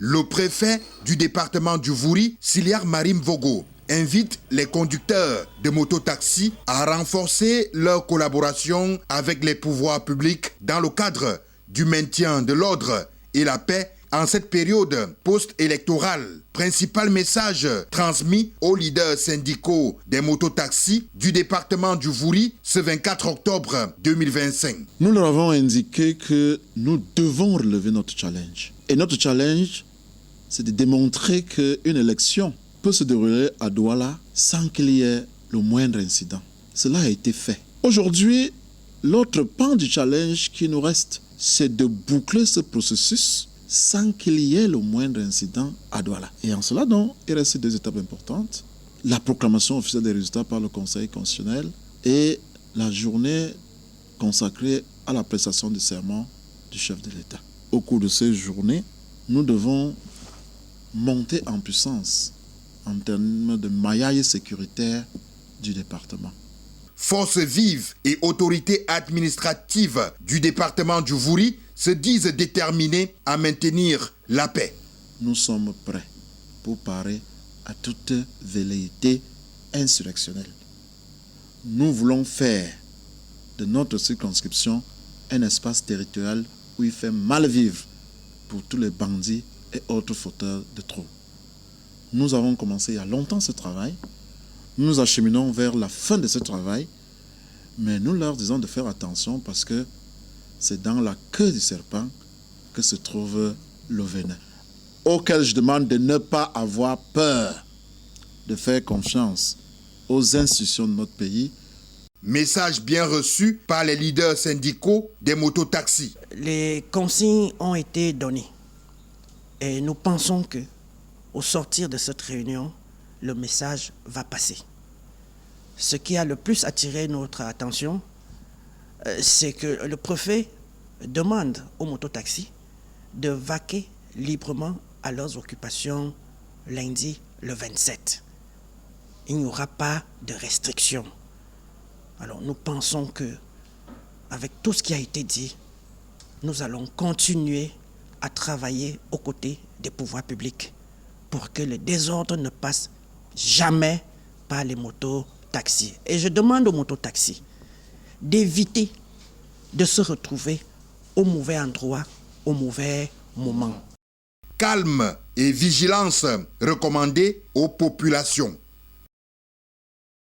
Le préfet du département du Vouri, Siliar Marim Vogo, invite les conducteurs de mototaxi à renforcer leur collaboration avec les pouvoirs publics dans le cadre du maintien de l'ordre et la paix en cette période post-électorale. Principal message transmis aux leaders syndicaux des mototaxis du département du Vouri ce 24 octobre 2025. Nous leur avons indiqué que nous devons relever notre challenge. Et notre challenge, c'est de démontrer qu'une élection peut se dérouler à Douala sans qu'il y ait le moindre incident. Cela a été fait. Aujourd'hui, l'autre pan du challenge qui nous reste, c'est de boucler ce processus sans qu'il y ait le moindre incident à Douala. Et en cela, donc, il reste deux étapes importantes. La proclamation officielle des résultats par le Conseil constitutionnel et la journée consacrée à la prestation du serment du chef de l'État. Au cours de ces journées, nous devons monter en puissance en termes de maillage sécuritaire du département. Forces vives et autorités administratives du département du Vouri se disent déterminées à maintenir la paix. Nous sommes prêts pour parer à toute velléité insurrectionnelle. Nous voulons faire de notre circonscription un espace territorial où il fait mal vivre pour tous les bandits et autres fauteurs de troubles. Nous avons commencé il y a longtemps ce travail. Nous nous acheminons vers la fin de ce travail, mais nous leur disons de faire attention parce que c'est dans la queue du serpent que se trouve le venin. Auquel je demande de ne pas avoir peur, de faire confiance aux institutions de notre pays. Message bien reçu par les leaders syndicaux des mototaxis. Les consignes ont été données et nous pensons que au sortir de cette réunion, le message va passer. Ce qui a le plus attiré notre attention, c'est que le préfet demande aux mototaxis de vaquer librement à leurs occupations lundi le 27. Il n'y aura pas de restrictions. Alors nous pensons que, avec tout ce qui a été dit, nous allons continuer à travailler aux côtés des pouvoirs publics pour que le désordre ne passe jamais par les mototaxis. Et je demande aux mototaxis d'éviter de se retrouver au mauvais endroit, au mauvais moment. Calme et vigilance recommandés aux populations.